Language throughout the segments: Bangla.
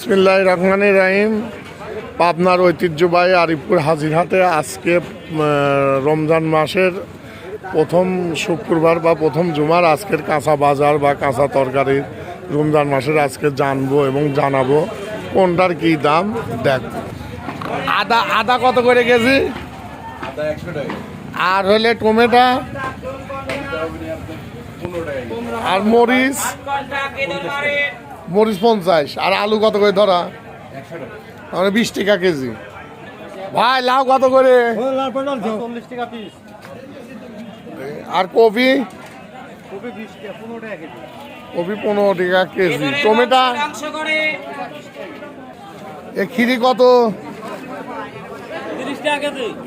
বিসমিল্লাহির রহমানির রহিম। পাবনার ঐতিহ্যবাহী আরিফপুর হাজিরহাটে আজকে রমজান মাসের প্রথম শুক্রবার বা প্রথম জুমার আজকের কাঁচা বাজার বা কাঁচা তরকারি রমজান মাসের আজকে জানবো এবং জানাবো কোনটার কি দাম। দেখ, আদা কত করে কেজি? আর হলে টমেটো আর মরিচ 50, আর আলু কত করে ধরা? মানে 20 টাকা কেজি। ভাই লাউ কত করে? আর কপি? কপি 15 টাকা কেজি। টমেটো? এ খিরি কত?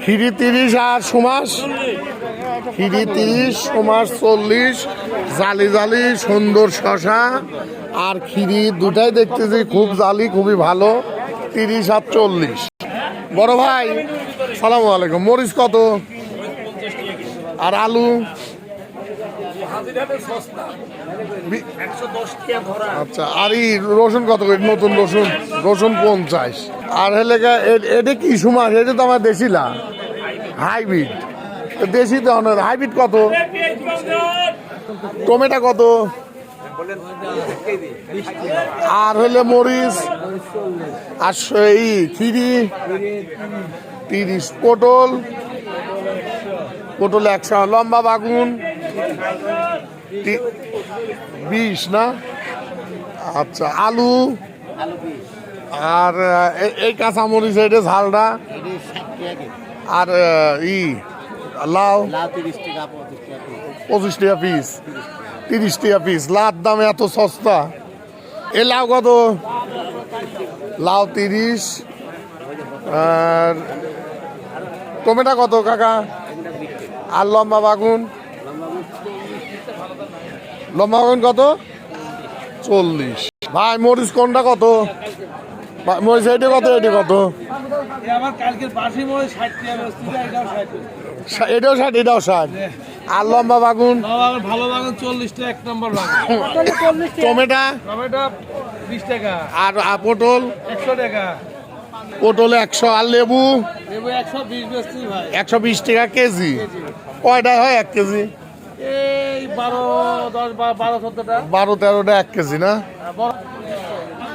খিরি 30 আর সুমাস? খিরি 30, সুমাস 40। জালি জালি সুন্দর শশা আর খিরি দুটাই দেখতেছি খুব জালি, খুবই ভালো। 30 আর 40। বড় ভাই সালাম আলাইকুম। মরিচ কত? আর আলু? আচ্ছা, আর এই রসুন কত করে? নতুন রসুন 50। আর হলে এটা কি সুমাস? এটা তো আমার দেশিলা হাইব্রিড। দেশি তো হাইব্রিড কত? টমেটো কত? আর হলে মরিচ আর এই খিরি 30। পটল 100। লম্বা বাগুন 20 না? আচ্ছা, আলু আর এই কাঁচা মরিচ এটা ঝালটা আর লাউ 25 টাকা পিস, 30 টাকা পিস। লাউর দাম এত সস্তা? এ লাউ কত? লাউ 30। আর টমেটো কত কাকা? আর লম্বা বাগুন? লম্বা বাগুন কত? 40। ভাই মরিচ কোনটা কত? মরিচ এটা কত? এটা কত? এটাও 60, এটাও 60। আর লম্বা বাগুন? ভালো বাগুন 40 টাকা, 1 নম্বর বাগুন। টমেটো? 20 টাকা। আর পটল? 100 টাকা। পটল 100। আর লেবু? 120 বেচছি ভাই। 120 টাকা কেজি। কয়টা হয় 1 কেজি? এই 12-14টা। 12-13টা 1 কেজি না?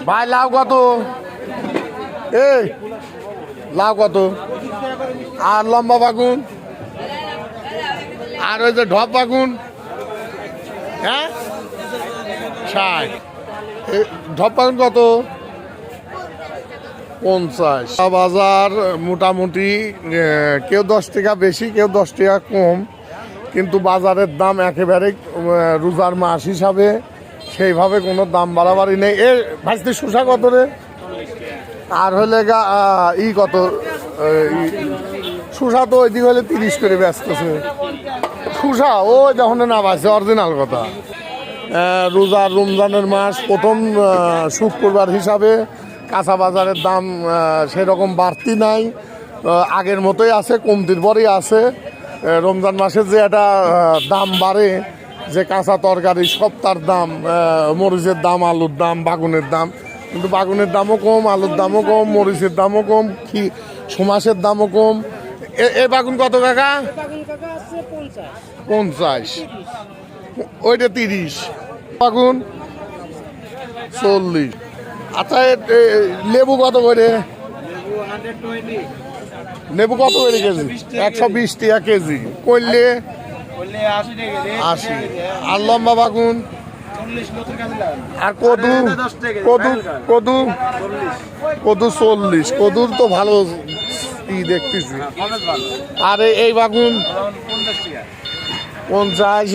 ভাই লাউ কত? এই লাউ কত? আর লম্বা বাগুন? আর ওই যে ঢপ বাগুন? হ্যাঁ 60। ঢপ বাগুন কত? 50। বাজার মোটামুটি কেউ 10 টাকা বেশি, কেউ 10 টাকা কম, কিন্তু বাজারের দাম একেবারে রোজার মাস হিসাবে সেইভাবে কোনো দাম বাড়াবাড়ি নেই। এ ভাজতে শসা কত রে? আর হলে কত? শসা তো ওইদিকে হলে 30 করে ব্যস্তেছে। শসা ওই যখন না বাজছে অরিজিনাল কথা। রমজানের মাস প্রথম শুক্রবার হিসাবে কাঁচা বাজারের দাম সেরকম বাড়তি নাই, আগের মতোই আছে, কমতির পরেই আছে। রমজান মাসে যে একটা দাম বাড়ে, যে কাঁচা তরকারি সপ্তাহের দাম, মরিচের দাম, আলুর দাম, বাগুনের দাম, কিন্তু বাগুনের দামও কম, আলুর দামও কম, মরিচের দামও কম, সুমাসের দামও কম। এ বাগুন কত কাকা? 50। ওইটা 30। বাগুন 40। আচ্ছা, লেবু কত করে? লেবু কত করে কেজি? 120 টাকা কেজি। করলে 80। আর লম্বা বাগুন? আর কদু? কদু 40। কদুর তো ভালো দেখতেছি। আর এই বাগুন 50।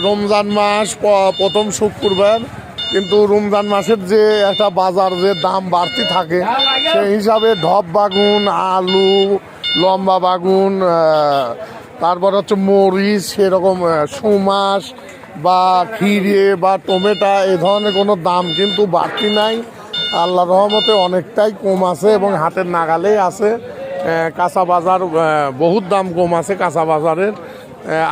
রমজান মাস প্রথম শুক্রবার, কিন্তু রমজান মাসের যে একটা বাজার যে দাম বাড়তি থাকে, সেই হিসাবে ঢপ বাগুন, আলু, লম্বা বাগুন, তারপর হচ্ছে মরিচ, সেরকম সুমাস বা খিরে বা টমেটো এ ধরনের কোনো দাম কিন্তু বাড়তি নাই। আল্লাহর রহমতে অনেকটাই কম আছে এবং হাতের নাগালেই আছে। কাঁচা বাজার বহুত দাম কম আছে কাঁচা বাজারের।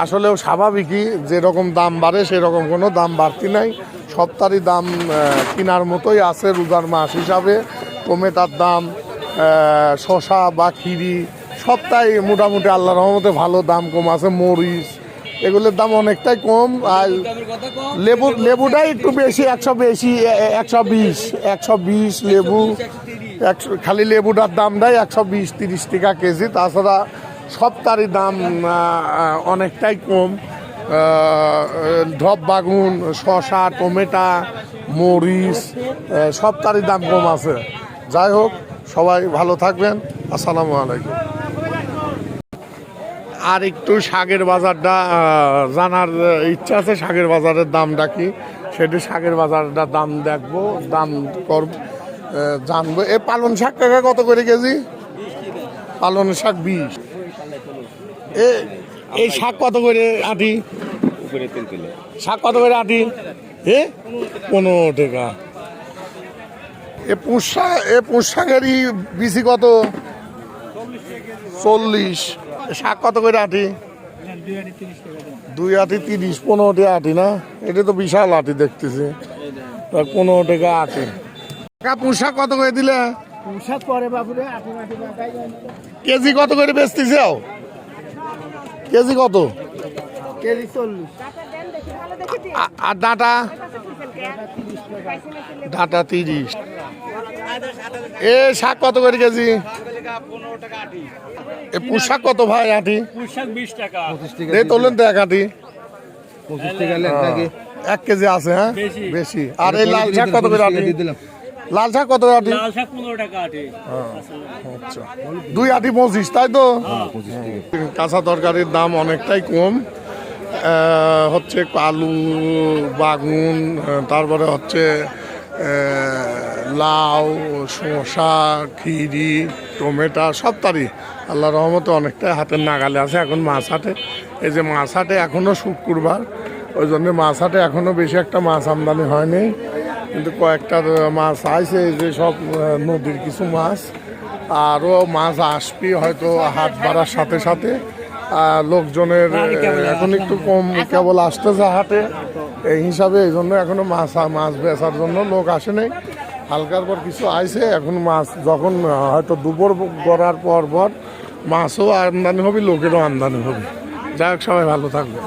আসলেও স্বাভাবিকই, যেরকম দাম বাড়ে সেরকম কোনো দাম বাড়তি নাই। সপ্তাহের দাম কেনার মতোই আছে রোজার মাস হিসাবে। টমেটোর দাম, শশা বা খিরি সপ্তাহে মোটামুটি আল্লাহর রহমতে ভালো দাম কম আছে। মরিচ এগুলোর দাম অনেকটাই কম। আর লেবুটাই একটু বেশি, 120 লেবু, খালি লেবুটার দামটাই 120-30 টাকা কেজি। তাছাড়া সপ্তাহের দাম অনেকটাই কম। ঢপ বাগুন, শশা, টমেটো, মরিচ সপ্তাহের দাম কম আছে। যাই হোক, সবাই ভালো থাকবেন। আসসালামু আলাইকুম। আর একটু শাকের বাজারটা জানার ইচ্ছা আছে, শাকের বাজারের দামটা কি সেটি শাকের বাজারটা দাম দেখবো, দাম করব জানবো। এ পালন শাক টাকা কত করে কেজি? পালন শাক 20। এই শাক কত করে আটি? শাক কত করে আটি? 15 টাকা। এ পুঁশ শাকেরই বিচি কত? 40। শাক কত করে আটি? 2 আটি 30, 15 টাকা আটি না? এটা তো বিশাল আটি দেখতেছি। 15 টাকা আটি। পুঁশ শাক কত করে দিলে? কেজি কত করে বেচতেছে? কেজি কত? কেজি 40। আর ডাটা? ডাটা 30। এ শাক কত করে কেজি? এ পুঁশ শাক কত ভাই আটি? 20 টাকা। তোলেন তো এক আটি। 25 টাকা নাকি? 1 কেজি আছে। হ্যাঁ, বেশি। আর এই লাল শাক কত করে আটি? লাল শাক কত আটি? লাল শাক 15 টাকা আটি। আচ্ছা, 2 আটি 25, তাই তো? কাঁচা তরকারির দাম অনেকটাই কম। হচ্ছে আলু, বাগুন, তারপরে হচ্ছে লাউ, শসা, খিরি, টমেটো সপ্তাহে আল্লাহর রহমতে অনেকটাই হাতের নাগালে আছে। এখন মাছ হাটে, এই যে মাছ হাটে এখনও শুক্রবার, ওই জন্য মাছ হাটে এখনও বেশি একটা মাছ আমদানি হয়নি, কিন্তু কয়েকটা মাছ আইছে, এই যে সব নদীর কিছু মাছ। আরও মাছ আসবে হয়তো হাট বাড়ার সাথে সাথে। লোকজনের এখন একটু কম কেবল আসতেছে হাটে, এই হিসাবে এই জন্য এখনো মাছ বেচার জন্য লোক আসে নাই। হালকার পর কিছু আইছে, এখন মাছ যখন হয়তো দুপুর গড়ার পর মাছও আমদানি হবে, লোকেরও আমদানি হবে। যাই হোক, সবাই ভালো থাকবে।